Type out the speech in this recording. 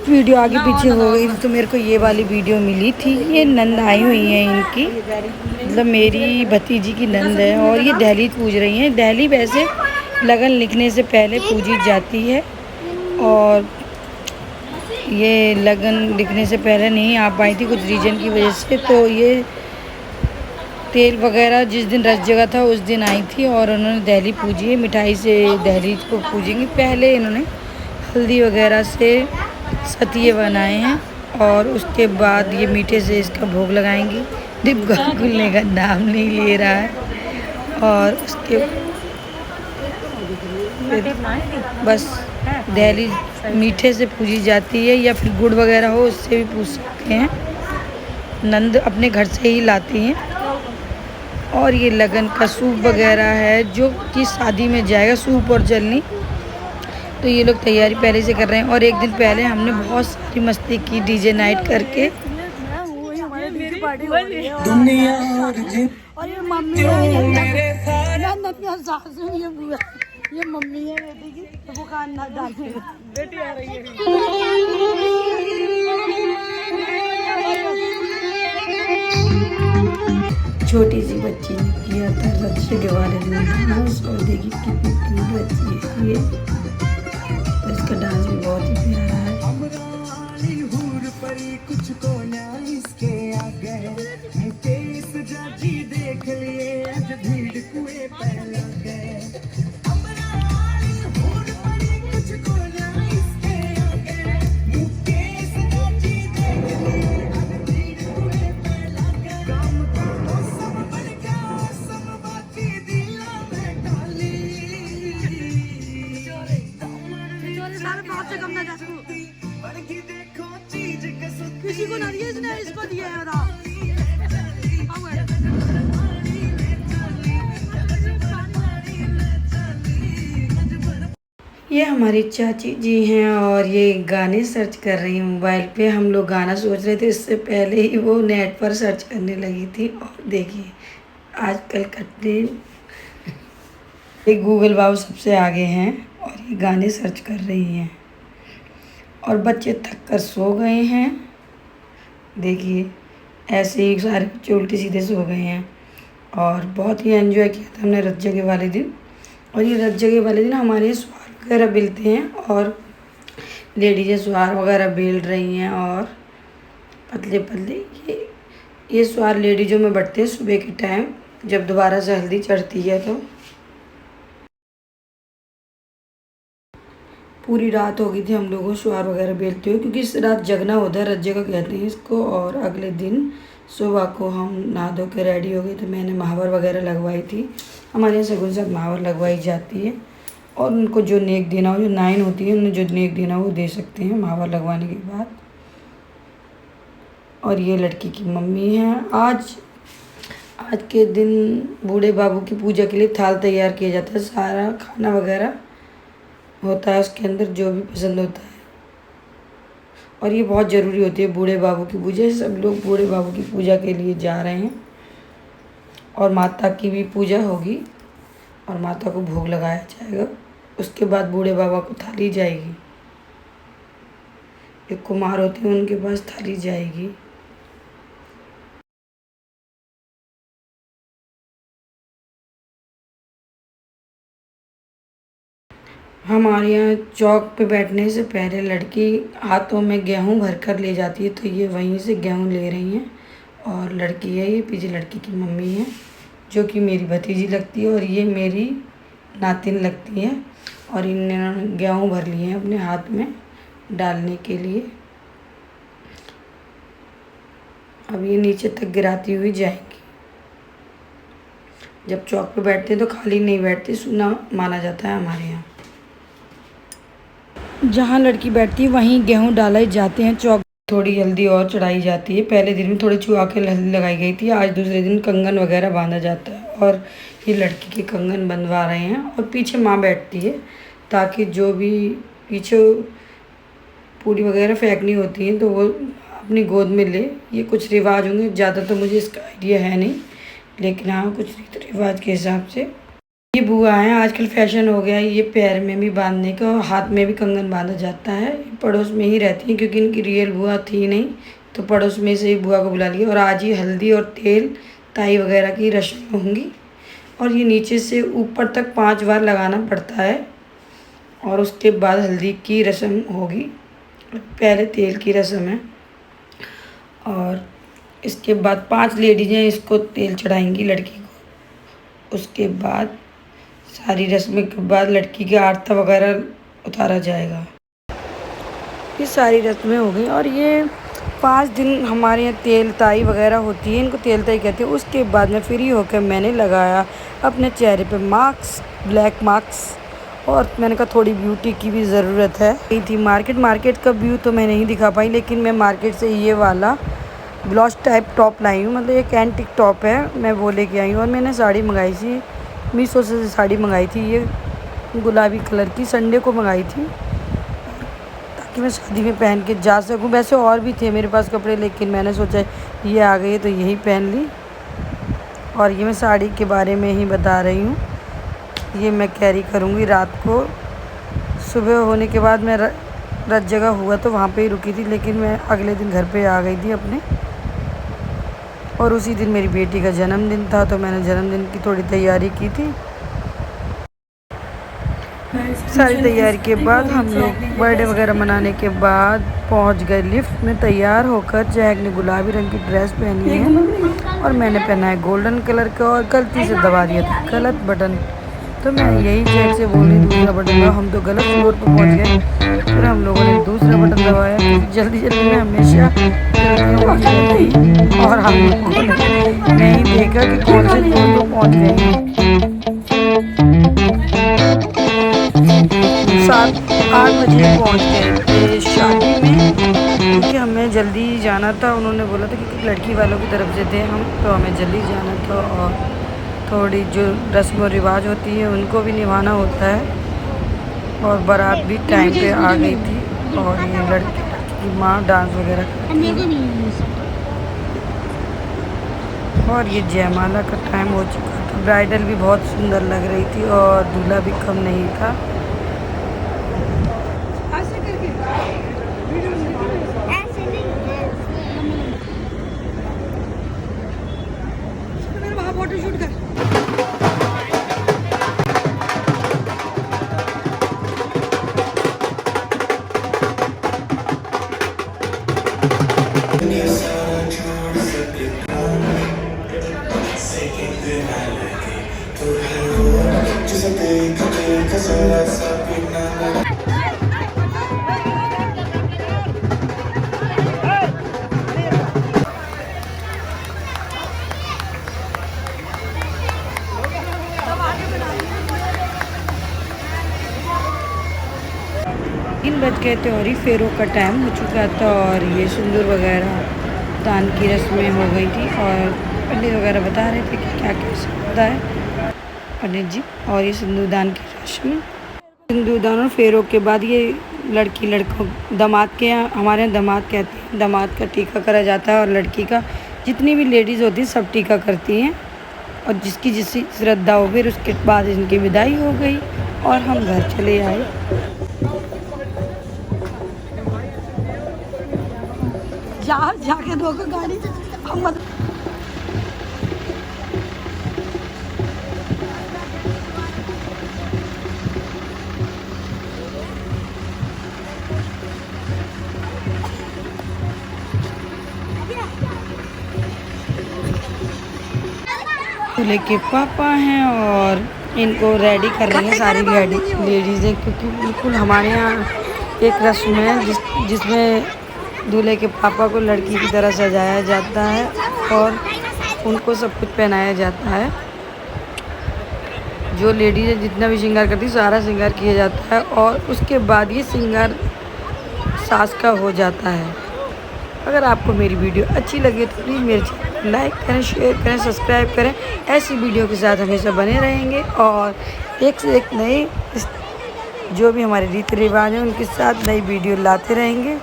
Video आगे पीछे हो गई तो मेरे को ये वाली वीडियो मिली थी। ये नंद आई हुई है इनकी, मतलब मेरी भतीजी की नंद है और ये दहलीज पूज रही हैं। दहली वैसे लगन लिखने से पहले पूजी जाती है और ये लगन लिखने से पहले नहीं आ पाई थी कुछ रीजन की वजह से, तो ये तेल वगैरह जिस दिन रच जगह था उस दिन आई थी और उन्होंने दहली पूजी है। मिठाई से दहलीज को पूजेंगी। पहले इन्होंने हल्दी वगैरह से सतिये बनाए हैं और उसके बाद ये मीठे से इसका भोग लगाएंगी। डिब्बा खुलने का नाम नहीं ले रहा है और उसके बस दहली मीठे से पूजी जाती है या फिर गुड़ वगैरह हो उससे भी पूज सकते हैं। नंद अपने घर से ही लाती हैं। और ये लगन का सूप वगैरह है जो कि शादी में जाएगा, सूप और जलनी। तो ये लोग तैयारी पहले से कर रहे हैं और एक दिन पहले हमने बहुत सारी मस्ती की डीजे नाइट करके। और ये मम्मी ये मम्मी है बेटी की, तो वो कान ना डालते बेटी आ रही है। छोटी सी बच्ची ने किया था रक्षे के बारे में डांस और देखिए कितनी क्यूट बच्ची है ये, तो इसका डांस भी बहुत ही प्यारा है। कुछ तो इसके आगे देख लिए आज भीड़ कुएं पे लग गए। किसी को नरियस ने इसको दिया है बता। ये हमारी चाची जी हैं और ये गाने सर्च कर रही हैं मोबाइल पे। हम लोग गाना सोच रहे थे, इससे पहले ही वो नेट पर सर्च करने लगी थी। और देखिए आजकल कटने ये गूगल बाबू सबसे आगे हैं और ये गाने सर्च कर रही हैं और बच्चे थक कर सो गए हैं। देखिए ऐसे ही सारे बच्चे उल्टे सीधे सो गए हैं और बहुत ही एंजॉय किया था हमने रथ जगह वाले दिन। और ये रथ जगह वाले दिन हमारे यहाँ स्वार वगैरह बेलते हैं और लेडीजें स्वार वगैरह बेल रही हैं और पतले पतले ये स्वार लेडीजों में बढ़ते हैं सुबह के टाइम जब दोबारा से हल्दी चढ़ती है। तो पूरी रात हो गई थी हम लोगों को स्वार वगैरह बेलते हुए, क्योंकि इस रात जगना होता है, रथ जगह कहते हैं इसको। और अगले दिन सुबह को हम नहा धो के रेडी हो गए तो मैंने महावर वगैरह लगवाई थी। हमारे यहाँ सगुन साथ महावर लगवाई जाती है और उनको जो नेक देना हो, जो नाइन होती है उन्हें जो नेक देना हो वो दे सकते हैं महावर लगवाने के बाद। और ये लड़की की मम्मी है। आज के दिन बूढ़े बाबू की पूजा के लिए थाल तैयार किया जाता है। सारा खाना वगैरह होता है उसके अंदर जो भी पसंद होता है और ये बहुत ज़रूरी होती है बूढ़े बाबू की पूजा। सब लोग बूढ़े बाबू की पूजा के लिए जा रहे हैं और माता की भी पूजा होगी और माता को भोग लगाया जाएगा। उसके बाद बूढ़े बाबा को थाली जाएगी। एक कुमार होते हैं उनके पास थाली जाएगी। हमारे यहाँ चौक पे बैठने से पहले लड़की हाथों में गेहूँ भर कर ले जाती है, तो ये वहीं से गेहूँ ले रही हैं। और लड़की है ये पीछे लड़की की मम्मी है जो कि मेरी भतीजी लगती है और ये मेरी नातिन लगती है। और इन्होंने गेहूँ भर लिए हैं अपने हाथ में डालने के लिए। अब ये नीचे तक गिराती हुई जाएंगी। जब चौक पे बैठते हैं तो खाली नहीं बैठती, सुना माना जाता है हमारे यहाँ। जहाँ लड़की बैठती है वहीं गेहूँ डाले जाते हैं। चौक थोड़ी हल्दी और चढ़ाई जाती है। पहले दिन में थोड़ी चुहा के हल्दी लगाई गई थी, आज दूसरे दिन कंगन वगैरह बांधा जाता है और ये लड़की के कंगन बंधवा रहे हैं। और पीछे माँ बैठती है ताकि जो भी पीछे पूरी वगैरह फेंकनी होती है तो वो अपनी गोद में ले। ये कुछ रिवाज होंगे, ज़्यादा तो मुझे इसका आइडिया है नहीं, लेकिन हाँ कुछ रीति रिवाज के हिसाब से ये बुआ है, आजकल फैशन हो गया है ये पैर में भी बांधने का और हाथ में भी कंगन बांधा जाता है। पड़ोस में ही रहती हैं क्योंकि इनकी रियल बुआ थी नहीं, तो पड़ोस में से ही बुआ को बुला लिया। और आज ही हल्दी और तेल ताई वगैरह की रस्म होंगी और ये नीचे से ऊपर तक 5 बार लगाना पड़ता है और उसके बाद हल्दी की रस्म होगी। पहले तेल की रस्म है और इसके बाद 5 लेडीजें इसको तेल चढ़ाएंगी लड़की को। उसके बाद सारी रस्म के बाद लड़की के आरता वगैरह उतारा जाएगा। ये सारी रस्में हो गई और ये 5 दिन हमारे यहाँ तेल ताई वगैरह होती है, इनको तेल ताई कहते हैं। उसके बाद में फ्री होकर मैंने लगाया अपने चेहरे पे मास्क, ब्लैक मास्क। और मैंने कहा थोड़ी ब्यूटी की भी ज़रूरत है। गई थी मार्केट का व्यू तो मैं नहीं दिखा पाई, लेकिन मैं मार्केट से ये वाला ब्लाउज टाइप टॉप लाई हूँ, मतलब एक एंटिक टॉप है, मैं वो लेके आई हूँ। और मैंने साड़ी मंगाई थी, मीशो से साड़ी मंगाई थी, ये गुलाबी कलर की, संडे को मंगाई थी ताकि मैं शादी में पहन के जा सकूं। वैसे और भी थे मेरे पास कपड़े, लेकिन मैंने सोचा ये आ गई तो यही पहन ली। और ये मैं साड़ी के बारे में ही बता रही हूँ, ये मैं कैरी करूँगी रात को। सुबह होने के बाद मैं रात जगह हुआ तो वहाँ पे ही रुकी थी, लेकिन मैं अगले दिन घर पे आ गई थी अपने। और उसी दिन मेरी बेटी का जन्मदिन था तो मैंने जन्मदिन की थोड़ी तैयारी की थी। सारी तैयारी के बाद हम लोग बर्थडे वगैरह मनाने के बाद पहुंच गए लिफ्ट में तैयार होकर। जैक ने गुलाबी रंग की ड्रेस पहनी है और मैंने पहना है गोल्डन कलर का, और गलती से दबा दिया था गलत बटन। तो मैं यही जैक से बोली दूसरा बटन दबाओ। हम तो गलत फ्लोर पर पहुंच गए, फिर हम लोगों ने दूसरा बटन दबाया क्योंकि जल्दी में हमेशा गलतियाँ होती रहती हैं। और हम लोगों ने नहीं देखा कि कौन से फ्लोर पर पहुँच गए। 7-8 बजे पहुँच गए थे शादी में, क्योंकि हमें जल्दी जाना था। उन्होंने बोला था क्योंकि लड़की वालों की तरफ से थे हम, तो हमें जल्दी जाना था और थोड़ी जो रस्म और रिवाज होती है उनको भी निभाना होता है। और बारात भी टाइम पे आ गई थी और ये लड़की की माँ डांस वगैरह करती है। और ये जयमाला का टाइम हो चुका था। ब्राइडल भी बहुत सुंदर लग रही थी और दूल्हा भी कम नहीं था। फोटो शूट कर। तीन बज गए थे और ही फेरों का टाइम हो चुका था और ये सिंदूर वगैरह दान की रस्में हो गई थी। और पंडित वगैरह बता रहे थे कि क्या कैसे होता है पंडित जी। और ये सिंदूर दान की रस्म, सिंदूर दान और फेरों के बाद ये लड़की लड़कों दामाद के यहाँ, हमारे यहाँ दामाद कहते हैं, दामाद का टीका करा जाता है। और लड़की का जितनी भी लेडीज़ होती हैं सब टीका करती हैं और जिसकी जिसकी श्रद्धा हो, फिर उसके बाद इनकी विदाई हो गई और हम घर चले आए। जाके धोखा गाड़ी हम मत। दूल्हे के पापा हैं और इनको रेडी कर रही हैं सारी लेडीज़ें, क्योंकि बिल्कुल हमारे यहाँ एक रस्म है जिसमें दूल्हे के पापा को लड़की की तरह सजाया जाता है और उनको सब कुछ पहनाया जाता है। जो लेडीज़ जितना भी श्रृंगार करती है सारा श्रृंगार किया जाता है और उसके बाद ये श्रृंगार सास का हो जाता है। अगर आपको मेरी वीडियो अच्छी लगे तो प्लीज़ मेरे चैनल को लाइक करें, शेयर करें, सब्सक्राइब करें। ऐसी वीडियो के साथ हमेशा बने रहेंगे और एक से एक नए जो भी हमारे रीति रिवाज हैं उनके साथ नई वीडियो लाते रहेंगे।